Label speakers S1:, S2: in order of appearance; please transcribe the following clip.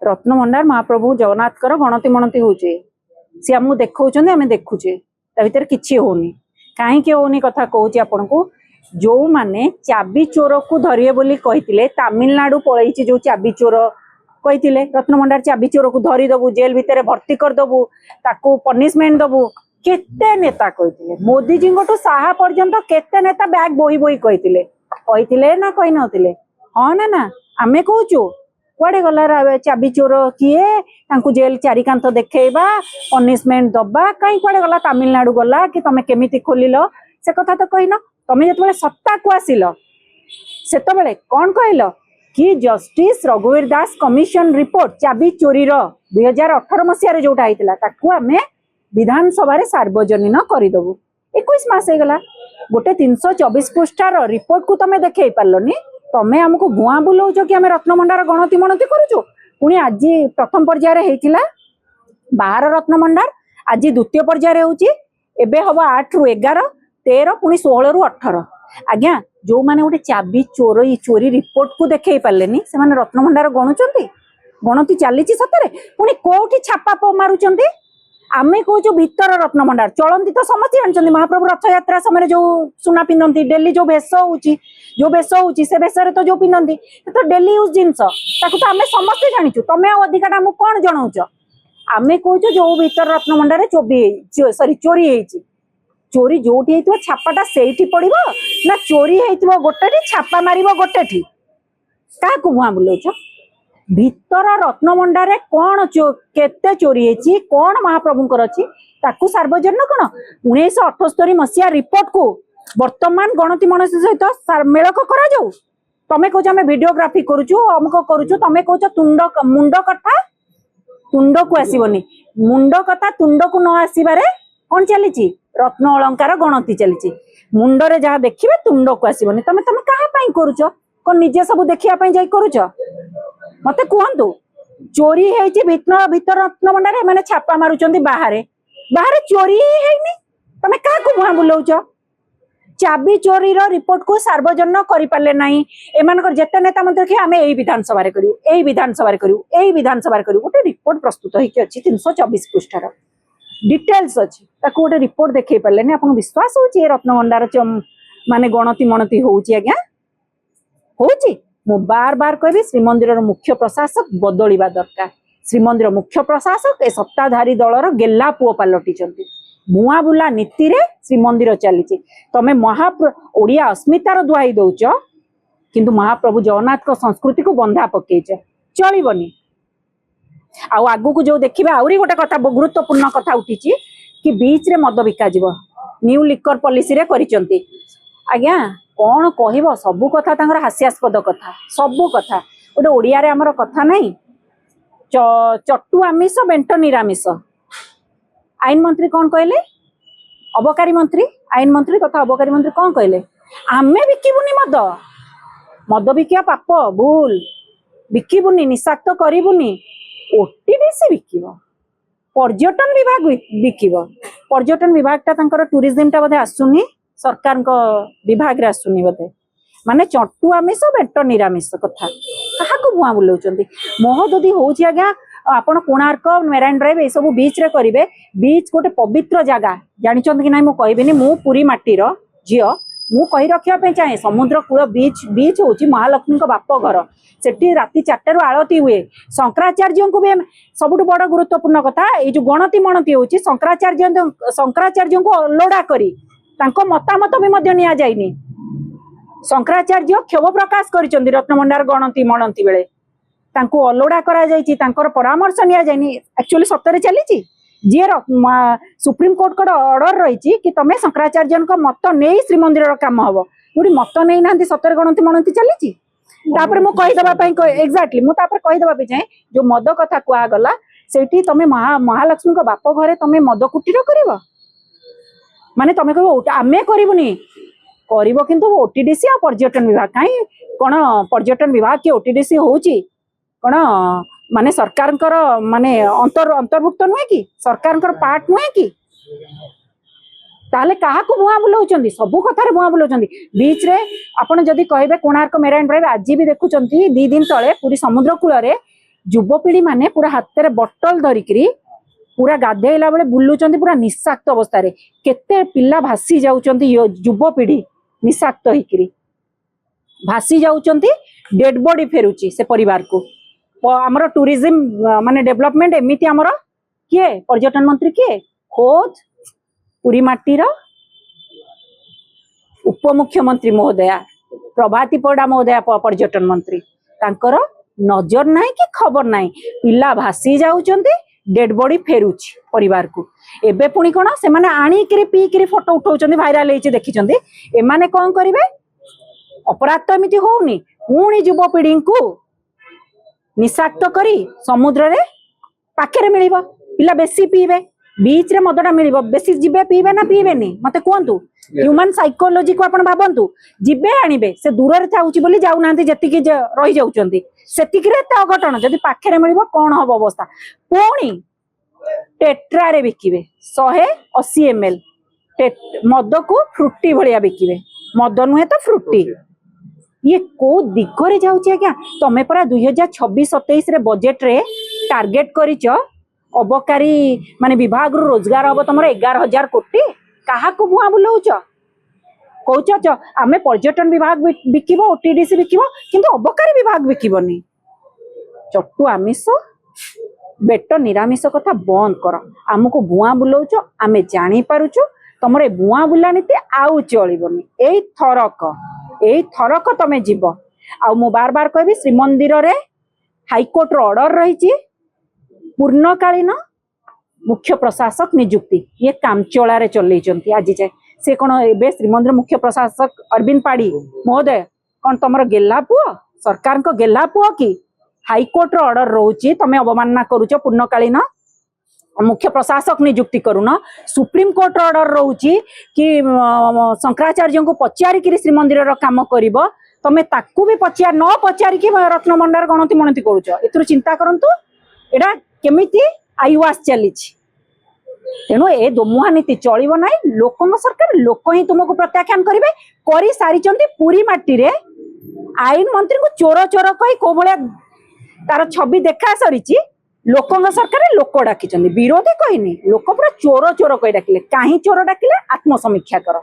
S1: रत्नभंडार महाप्रभु जगन्नाथ गणति मणति होचे सी आमको देखौछन आमे देखुचे ता भीतर किछि होनी काहेकि होनी कथा कहूची आपन को जो माने चाबी चोर को धरिए बोली कहितिले तमिलनाडु पळैछि जो चाबी चोर कहितिले रत्नभंडार चाबी चोर को धरी दबु जेल भीतर भर्ती कर दबु ताको पनिशमेंट दबु केते नेता कहितिले मोदी जी गोटो साहा पर्यंत केते नेता बैग बोही बोही कहितिले ना कहि नथिले हां ना आमे कहूचु कुआडे गला चाबी चोर किए तांकु जेल चारिकांत देखैबा पनिशमेंट दबा कहीं कुआडे गला तमिलनाडु गला कि तमे केमिति खोलिल से कथा तो कहिन तमे जतबे सत्ता को आसिल सेतबेले कोन कहल कि जस्टिस रघुवीर दास कमिशन रिपोर्ट चाबी चोरी रो 2018 मसिया रे जोटा आइतला ताकू आमे विधानसभा रे सार्वजनीन करिदबु 21 मास हे गला गोटे 324 पृष्ठार रिपोर्ट को तमे देखै पारलनी तमे हमको गुआ बुलाऊच कि आम रत्नभंडार गणति मणति करूचु पुणी आज प्रथम पर्याय रे हेतिला 12 रत्नभंडार आज द्वितीय पर्याय रे होची एबे हबो 8 रु 11 13 पुणी 16 रु 18 आज्ञा जो माने गोटे चाबी चोरी रिपोर्ट को देखै पारलेनी से माने रत्नभंडार गणुचंती गणति चलीची सतरे पुणी कोठी छापा मारुचंती आमे कहूँ भीतर रत्नभंडार चलती तो समस्त जानते महाप्रभु रथ यात्रा समय जो सुना पिंधती डेली जो भेष होची से भेष तो जो पिंधती तो डेली यूज जिनस तो आमे समस्ते जानिचु तमे अधिकार आमको कौन जनाऊच आमे कहूँ जो भीतर रत्नभंडार चोरी होती चोरी जोटी होइतिबो छापाटा सेठी पड़िबो ना चोरी होइतिबो गोटेठी छापा मारिबो गोटेठी काकु मुआ बुलौछ भीतर रत्नभंडार कौन केते चोरी होती कौन महाप्रभुंकर अच्छी ताकू सार्वजनीन कौन 1978 मसीहा रिपोर्ट को वर्तमान गणति मणति सहित मेलक करा जाऊ तमे कहूछ आम भिडियोग्राफी करूचु अमुक करूचु तमे कहूछ मुंड कथा तुंड को आसबनी मुंड कथा तुंड को न आसबारे कौन चली रत्न अलंकार गणति चली मुंडरे जहाँ देखिए तुंड को आसबनी तमे तमे कहा करूच कौन निजे सब देखिया जाई करूच मते कहतु चोरी भीतर रत्नभंडार माने छापा मारुचंती बाहर चोरी हैनी तमे काकु मुहा बुलाऊच चाबी चोरी रो रिपोर्ट को सार्वजनीन करि पारले नाही एमानकर जेते नेता मंत्री कि आमे एई विधानसभा रे करियो एई विधानसभा रे करियो गोटे रिपोर्ट प्रस्तुत होइके अछि 324 पृष्ठार डिटेल्स अछि ताको गोटे रिपोर्ट देखै पारले नै आपन विश्वास होछि रत्नभंडार माने गणति मणति होउछि आज्ञा होउछि मु बार बार कहबी श्रीमंदिर मुख्य प्रशासक बदलिबा दरकार श्रीमंदिर मुख्य प्रशासक ए सत्ताधारी दलर गेला पुओ पलटि बुआ बुला नीति रे श्रीमंदिर चली तमे ओडिया अस्मितार दुआई दौच किंतु महाप्रभु जगन्नाथ को संस्कृति को बंधा पकेच चलबनी आगु को जो देखिबा आउरी गोटे कथा गुरुत्वपूर्ण कथा उठी कि बीच रे मद बिका जीव न्यू लिकर पॉलिसी रे करिसंती आज्ञा कौन कह सबू कथा हास्यास्पद कथा सबू कथा गोटे ओडिया रे हमर कथा नहीं चट्टू आमिष बेंट निरामिष आईन मंत्री कौन कहले अबकारी मंत्री आईन मंत्री तथा अबकारी मंत्री कौन कहले आमे बिकिबुनी मद बिकिया पाप भूल बिकिबुनी निषाक्त करिबुनी ओटीडीसी बिकिब पर्यटन विभाग बिकिब पर्यटन विभाग टा टूरिज्म टा बोधे आसुनी सरकार विभाग रे आसुनी बोधे माने चट्टू आमिष बेंट निरामिष कथा क्या मुआ बुलाऊं महोदधि होउछि आज्ञा आपण कोणार्क मेराइन ड्राइव ये सब बीच रे करिवे बीच गोटे पवित्र जगह जानिचंत कि नाही मु कहबिनी मु पुरी माटीर झियो मु कहि रखिया पे चाहे समुद्र कूल बीच बीच होउछि महालक्ष्मी को बाप घर सेठी राति 4 आळती हुए शंकराचार्य को भी सबुठ बड़ गुरुत्वपूर्ण कथा ये जो गणति मणति होउछि शंकराचार्य को लोड़ा करी तांको मतामत भी मध्य निया जाइनी शंकराचार्य क्षोभ प्रकाश करिसंती रत्नभंडार गणति मणति बेले तांको अलोड़ा करा जाइछि तांकर परामर्श निया जाइनी एक्चुअली सत्तरे चलीछि जे सुप्रीम कोर्ट को ऑर्डर रही कि तमे शंकराचार्य मत नहीं श्रीमंदिर काम हम पूरी मत नहीं ना सतरे गणति मणति चली मु कहीदेवाई एक्जाक्टली मुझे कहीदेवाई चाहे जो मद कथा कहगला से तमे महालक्ष्मी बाप घरे तमे मद कुटीर कर माने तमे कह आमे करूनी कर कि ओटीडीसी आ पर्यटन विभाग कहीं कौन पर्यटन विभाग की ओटीडीसी होची कौन माने सरकार माने अंतर्भुक्त नुहे कि सरकार पार्ट नुहे कि ताले कहा भुआ बुलाऊं सबू कथार भुआ बुलाऊं बीच रे आपड़ जदि कहे कोणार्क मेराइन ड्राइव आज भी देखुं 2 दिन तले पूरी समुद्र कूल युवपीढ़ी माने पूरा हाथ में बटल धरिकी पूरा गाधेला बेले बुलूचंती पूरा निशाक्त अवस्था केते पिला भासी जाउचंती युवपीढ़ी निशाक्त होइकरी भासी जाउचंती डेड बॉडी फेरुची से परिवार को हमर टूरिज्म माने डेवलपमेंट एमिति हमर किए पर्यटन मंत्री किए खोज पुरी माटीर उपमुख्यमंत्री महोदया प्रभाती परिडा महोदया पर्यटन मंत्री तांकर नजर नाही कि खबर नाही पिला भासी जाउचंती डेड बॉडी फेरुची परिवार को एबे पुणी कोन से माने आनी करी पी करी फोटो उठाउचंती भाइराल हेची देखिचंती ए माने कोन करिवे अपराध तो एमिति होउनी पुणी युवपीढ़ी को निशाक्त करी समुद्र रे पाखे मिलिबो पिला बेसी पीबे बीच रे मदटा मिलिबो बेसी जिबे पीबे ना पीबेनी मते कोहंतु ह्यूमन साइकोलॉजी को आपण भाबंतु जिबे आनिबे से दूर रे थाउची बोली जाउ नांती जति कि रहि जाउचंती सेतिक रे त अघटन जदि पाखे मिलिबो कोन हबो अवस्था पुणी टेट्रा रे बिकिबे 180 ml मद को फ्रुटी भलिया बिकिबे मद नुहे तो फ्रुटी ये को दिगरे जाउची आज्ञा तमे परा 2026-27 रे बजेट रे टार्गेट करिच अबकारी माने विभाग रो रोजगार अब तमरा 11,000 कोटी काहा को बुआ बुलाउच कहूच आमे पर्यटन विभाग बिकिबो ओटीडीसी बिकिबो किंतु अबकारी विभाग बिकिबोनी चट्टू आमिष बेट निरामिष कथा बंद कर आमको बुआ बुलाउच आमे जानी पारुछु तमरे बुआ बुला नीति आउ चलिबोनी एई थरक तमे जीव आ मु बार बार कहबी श्रीमंदिर रे हाईकोर्ट रो ऑर्डर रही पूर्णकालीन मुख्य प्रशासक नियुक्ति ये कामचोला रे चलैचंती आज जाए से कोन एबे श्रीमंदिर मुख्य प्रशासक अरविंद पाड़ी महोदय कोन तमरो गेल्ला पुओ सरकार को गेल्ला पुओ कि हाईकोर्ट रो ऑर्डर रहउची तमे अवमानना करूछ पूर्णकालीन मुख्य प्रशासक नियुक्ति करूना सुप्रीम कोर्ट ऑर्डर रहउची कि शंकराचार्य को पचारिकी श्रीमंदिर रो काम करिवो तमे ताकू भी पचार न पचारिकी रत्न भंडार गणति मणति करूछ एतरु चिंता करंतु एडा केमिति आईवास चलीछि तेणु ए दोमुहा नीति चलिबो नै लोकंग सरकार लोक ही तुमको प्रत्याख्यान करिवे करी सारिचंती पूरी माटी रे आईन मंत्री को चोर चोर कहि को भलिया तार छवि देखा सरिछि लोकंग सरकार लोक डाकिचंदी विरोधी कहनी लोक पूरा चोर चोर कहि डाकिले काहे चोर डाकिले आत्मसमीक्षा कर।